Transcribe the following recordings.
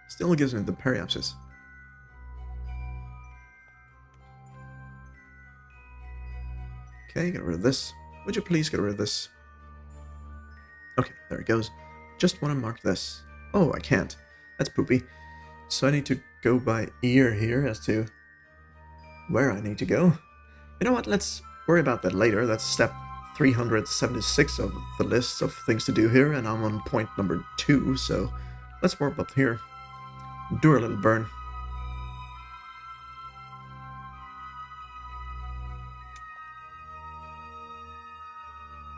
Still gives me the periapsis. Okay, get rid of this. Would you please get rid of this? Okay, there it goes. Just want to mark this. Oh, I can't. That's poopy. So I need to go by ear here as to where I need to go. You know what, let's worry about that later. That's step 376 of the list of things to do here, and I'm on point number 2, so let's warp up here. Do a little burn.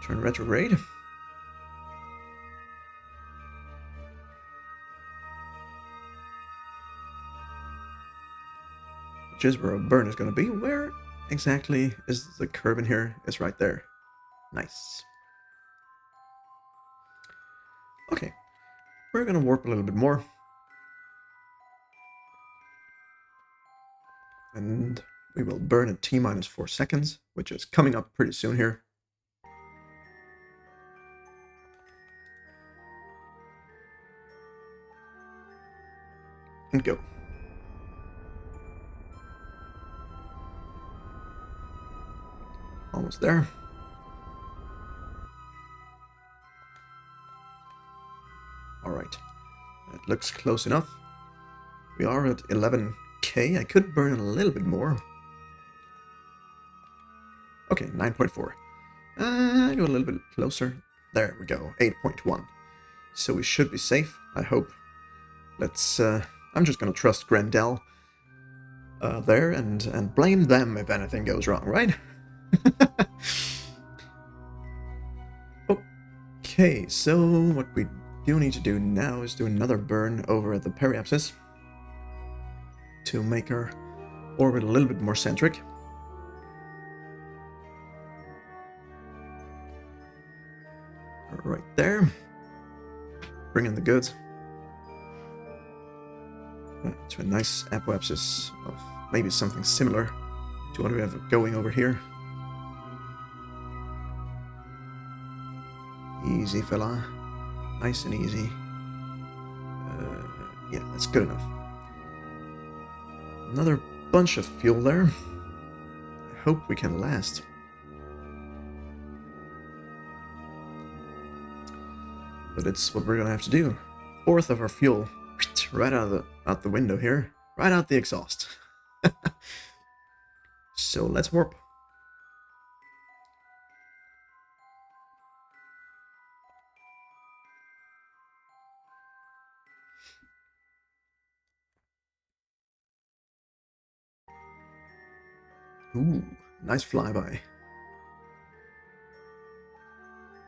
Turn retrograde. Which is where a burn is going to be. Where exactly is the curve in here? It's right there. Nice. Okay, we're going to warp a little bit more. And we will burn at T-minus 4 seconds, which is coming up pretty soon here. And go. Almost there. Alright, that looks close enough. We are at 11k. I could burn a little bit more. Okay, 9.4. Go a little bit closer. There we go, 8.1. So we should be safe, I hope. Let's, I'm just gonna trust Grendel there and blame them if anything goes wrong, right? Okay, so what we do need to do now is do another burn over at the periapsis to make our orbit a little bit more centric. Right there. Bring in the goods. To a nice apoapsis of maybe something similar to what we have going over here. Easy, fella. Nice and easy. Yeah, that's good enough. Another bunch of fuel there. I hope we can last. But it's what we're gonna have to do. 1/4 of our fuel, right out the window here, right out the exhaust. So let's warp. Ooh, nice flyby.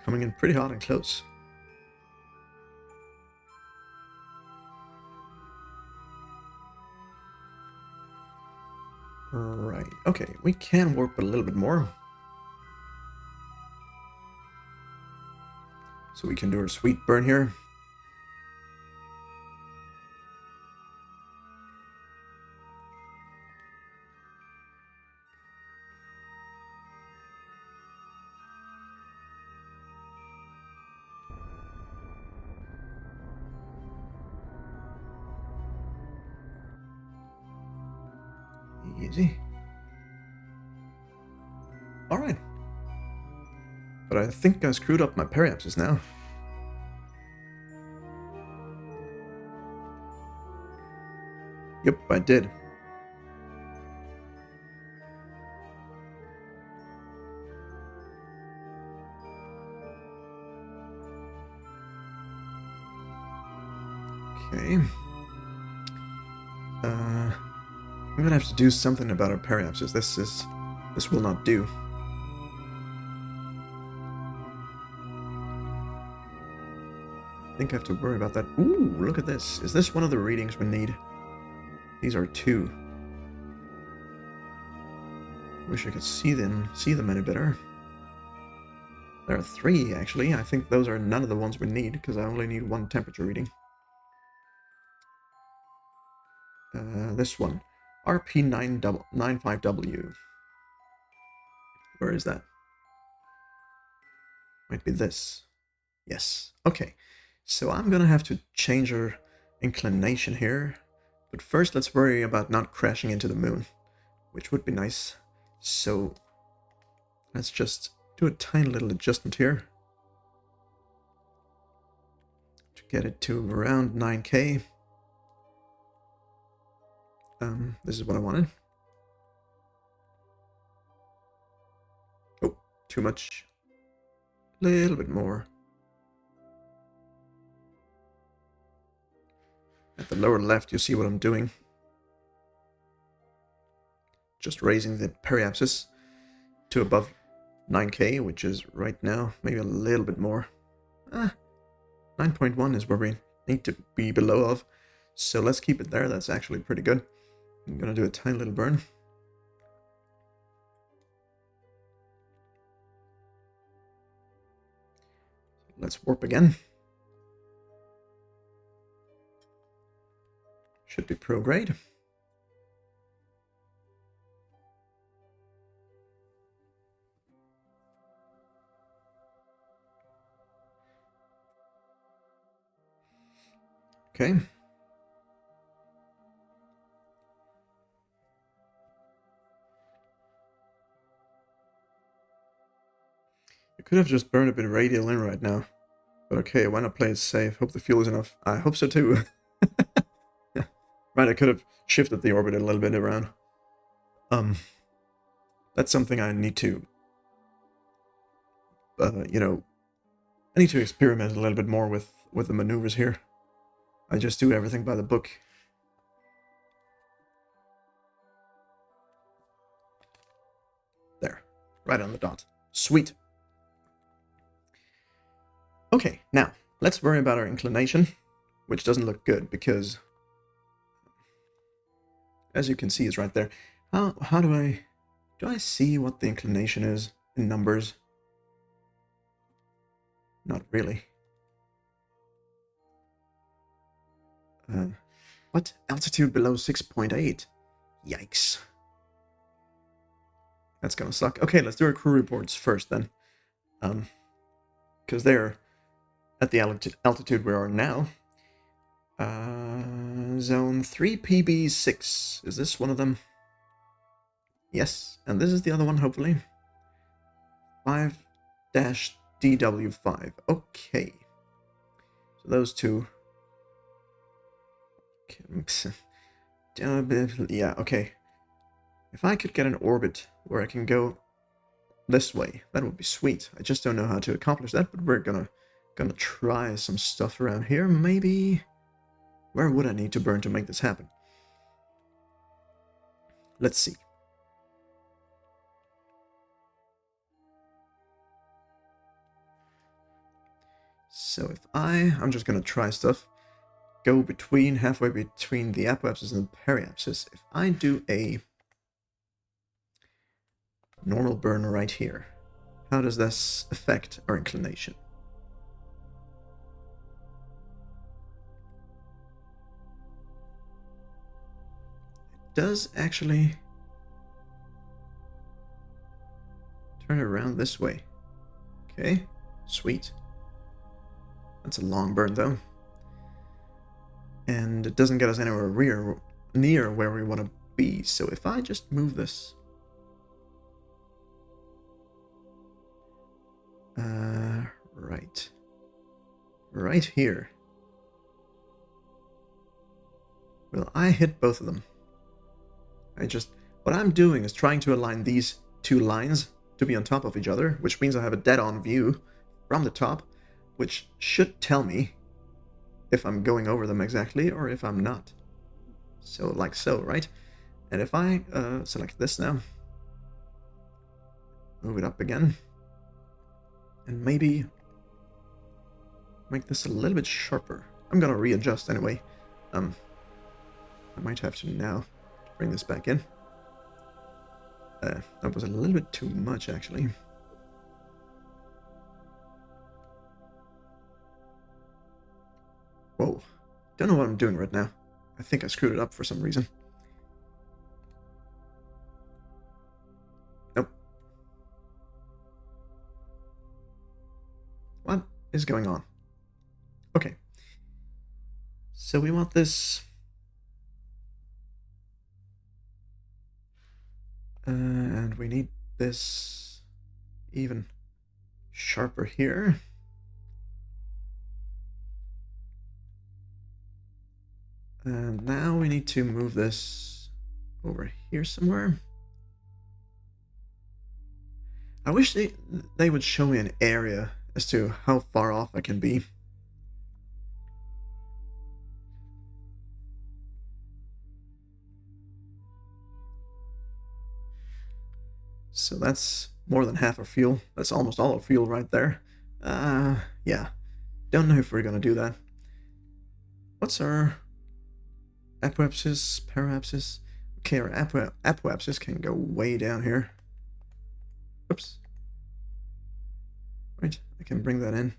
Coming in pretty hot and close. Right, okay, we can warp a little bit more. So we can do our sweet burn here. Easy. Alright. But I think I screwed up my periapsis now. Yep, I did. Okay. I'm gonna have to do something about our periapsis. This will not do. I think I have to worry about that. Ooh, look at this. Is this one of the readings we need? These are 2. Wish I could see them any better. There are 3, actually. I think those are none of the ones we need, because I only need 1 temperature reading. This one. RP95W. Where is that? Might be this. Yes. Okay. So I'm gonna have to change her inclination here. But first, let's worry about not crashing into the moon, which would be nice. So let's just do a tiny little adjustment here to get it to around 9K. This is what I wanted. Oh, too much. A little bit more. At the lower left, you see what I'm doing. Just raising the periapsis to above 9K, which is right now maybe a little bit more. 9.1 is where we need to be below of. So let's keep it there. That's actually pretty good. I'm going to do a tiny little burn. Let's warp again. Should be pro grade. Okay. You could have just burned a bit of radial in right now. But okay, why not play it safe? Hope the fuel is enough. I hope so too. Right, I could have shifted the orbit a little bit around. That's something I need to, you know, I need to experiment a little bit more with the maneuvers here. I just do everything by the book. There, right on the dot. Sweet. Okay, now, let's worry about our inclination, which doesn't look good because, as you can see, it's right there. How do I see what the inclination is in numbers? Not really. What? Altitude below 6.8? Yikes. That's gonna suck. Okay, let's do our crew reports first then. Because they're at the altitude we are now. Zone 3 PB6. Is this one of them? Yes, and this is the other one, hopefully. 5-DW5. Okay. So those two. Yeah, okay. If I could get an orbit where I can go this way, that would be sweet. I just don't know how to accomplish that, but we're gonna try some stuff around here. Maybe. Where would I need to burn to make this happen? Let's see. So if I'm just gonna try stuff. Go halfway between the apoapsis and the periapsis. If I do a normal burn right here, how does this affect our inclination? It does actually turn it around this way. Okay, sweet. That's a long burn though. And it doesn't get us anywhere near where we want to be. So if I just move this, right here. Well, I hit both of them. What I'm doing is trying to align these two lines to be on top of each other, which means I have a dead-on view from the top, which should tell me if I'm going over them exactly or if I'm not. So like so, right? And if I select this now, move it up again, and maybe make this a little bit sharper. I'm gonna readjust anyway. I might have to now bring this back in. That was a little bit too much, actually. Whoa. Don't know what I'm doing right now. I think I screwed it up for some reason. Nope. What is going on? Okay. So we want this. And we need this even sharper here. And now we need to move this over here somewhere. I wish they would show me an area as to how far off I can be. So that's more than half our fuel. That's almost all our fuel right there. Yeah. Don't know if we're gonna do that. What's our apoapsis, paraapsis? Okay, our apoapsis can go way down here. Oops. Right, I can bring that in.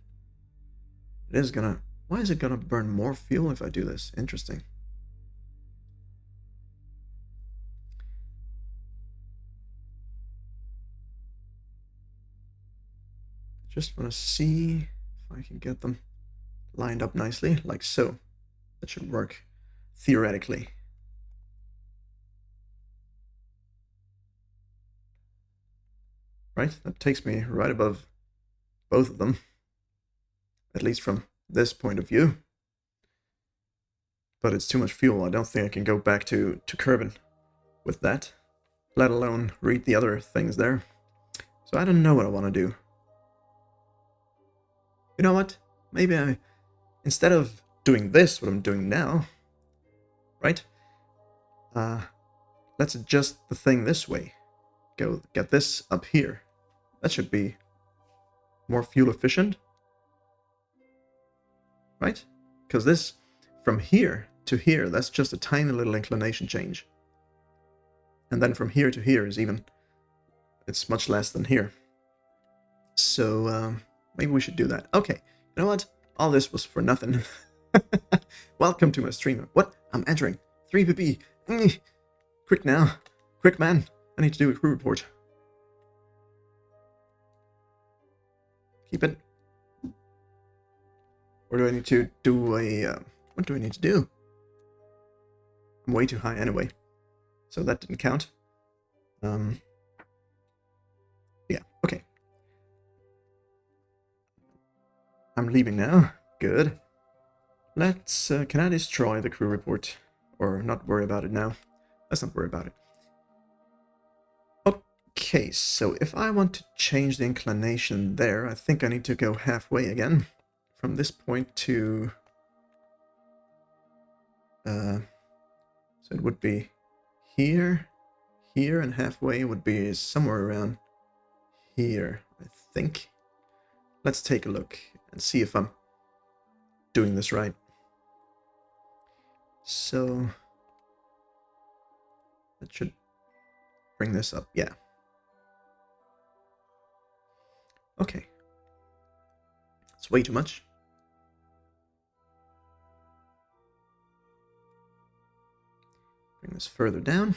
It is gonna... Why is it gonna burn more fuel if I do this? Interesting. Just want to see if I can get them lined up nicely, like so. That should work, theoretically. Right? That takes me right above both of them, at least from this point of view. But it's too much fuel. I don't think I can go back to Kerbal with that, let alone read the other things there. So I don't know what I want to do. You know what? Maybe I, instead of doing this, what I'm doing now, right? Let's adjust the thing this way. Go get this up here. That should be more fuel efficient, right? Because this, from here to here, that's just a tiny little inclination change. And then from here to here is even, it's much less than here. So maybe we should do that. Okay, you know what? All this was for nothing. Welcome to my stream. What? I'm entering. 3PP. Quick now. Quick, man. I need to do a crew report. Keep it. Or do I need to do a... what do I need to do? I'm way too high anyway. So that didn't count. Yeah, okay. I'm leaving now. Good. Let's... can I destroy the crew report? Or not worry about it now? Let's not worry about it. Okay, so if I want to change the inclination there, I think I need to go halfway again. From this point to... so it would be here, here, and halfway would be somewhere around here, I think. Let's take a look and see if I'm doing this right. So... that should bring this up, yeah. Okay. It's way too much. Bring this further down.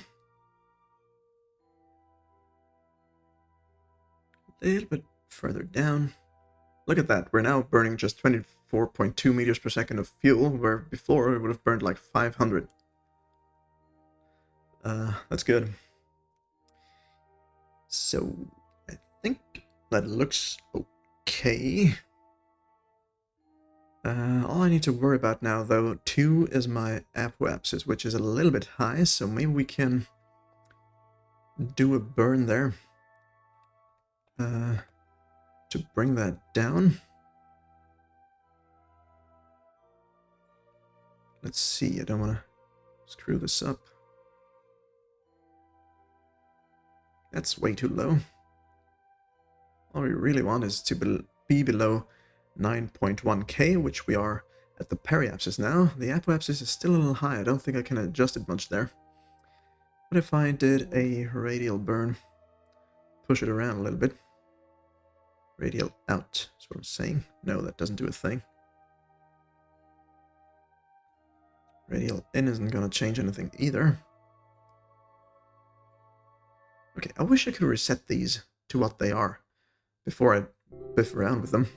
A little bit further down. Look at that. We're now burning just 24.2 meters per second of fuel, where before it would have burned like 500. That's good. So, I think that looks okay. All I need to worry about now, though, 2 is my apoapsis, which is a little bit high, so maybe we can do a burn there to bring that down. Let's see, I don't want to screw this up. That's way too low. All we really want is to be below 9.1k, which we are at the periapsis now. The apoapsis is still a little high. I don't think I can adjust it much there. What if I did a radial burn? Push it around a little bit. Radial out is what I'm saying. No, that doesn't do a thing. Radial in isn't going to change anything either. Okay, I wish I could reset these to what they are before I biff around with them.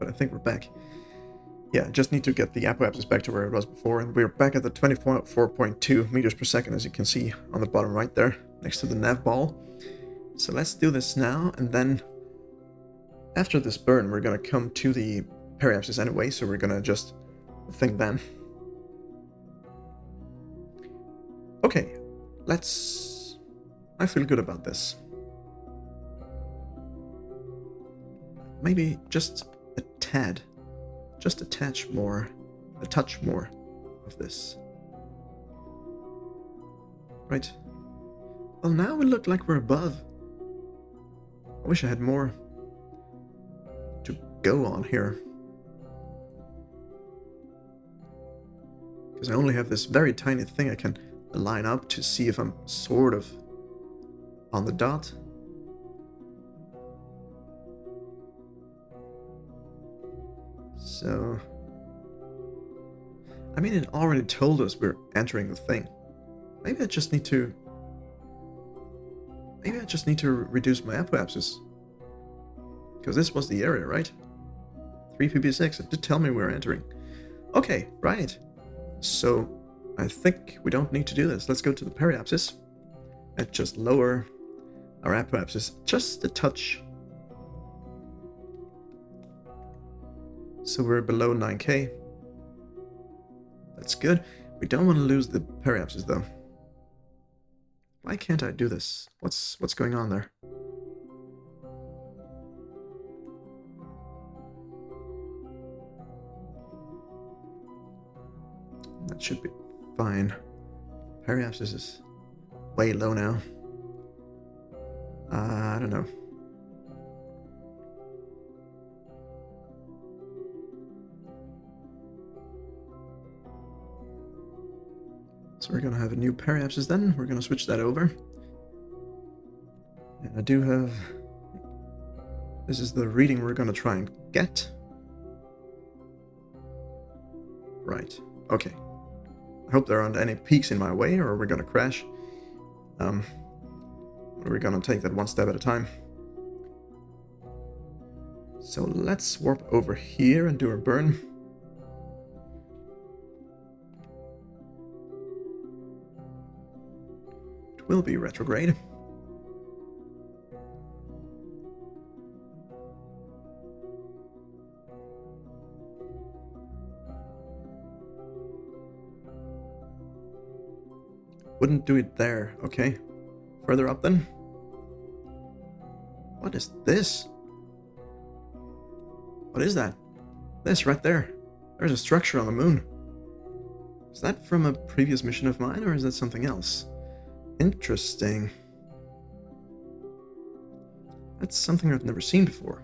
but I think we're back. Yeah, just need to get the apoapsis back to where it was before, and we're back at the 24.2 meters per second, as you can see on the bottom right there, next to the nav ball. So let's do this now, and then after this burn, we're gonna come to the periapsis anyway, so we're gonna adjust the thing then. Okay, let's... I feel good about this. Maybe just a tad. Just a touch more of this. Right. Well, now we look like we're above. I wish I had more to go on here. Because I only have this very tiny thing I can line up to see if I'm sort of on the dot. So, I mean, it already told us we're entering the thing. Maybe I just need to reduce my apoapsis. Because this was the area, right? 3 pp6, it did tell me we were entering. Okay, right. So, I think we don't need to do this. Let's go to the periapsis and just lower our apoapsis just a touch. So we're below 9k. That's good. We don't want to lose the periapsis though. Why can't I do this? What's going on there? That should be fine. Periapsis is way low now. I don't know. So we're gonna have a new periapsis then. We're gonna switch that over. And I do have... This is the reading we're gonna try and get. Right. Okay. I hope there aren't any peaks in my way, or we're gonna crash. We're gonna take that one step at a time. So let's warp over here and do a burn. It will be retrograde. Wouldn't do it there, okay. Further up then. What is this? What is that? This right there. There's a structure on the moon. Is that from a previous mission of mine, or is that something else? Interesting. That's something I've never seen before.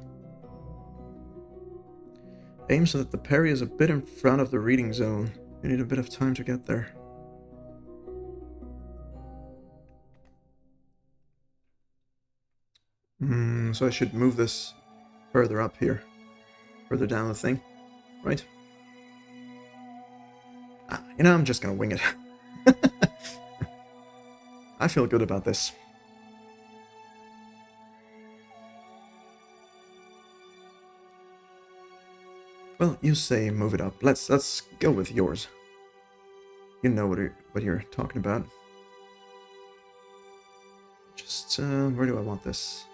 Aim so that the peri is a bit in front of the reading zone. You need a bit of time to get there. So I should move this further up here. Further down the thing. Right? You know, I'm just gonna wing it. I feel good about this. Well, you say move it up. Let's go with yours. You know what you're talking about. Just where do I want this?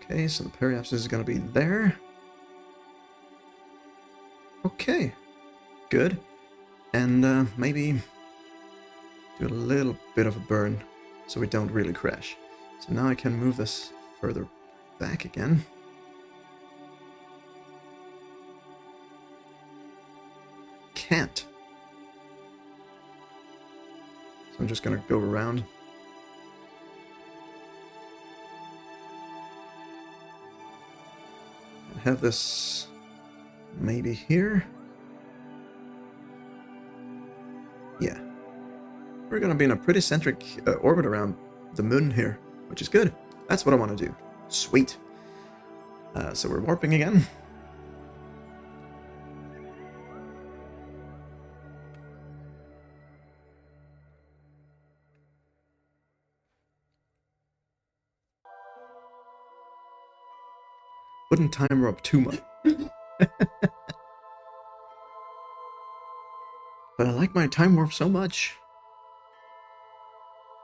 Okay, so the periapsis is gonna be there. Okay, good. And maybe do a little bit of a burn so we don't really crash. So now I can move this further back again. Can't. So I'm just gonna go around. And have this maybe here. Yeah. We're gonna be in a pretty centric orbit around the moon here, which is good. That's what I want to do. Sweet. So we're warping again. putting timer up too much. But I like my time warp so much.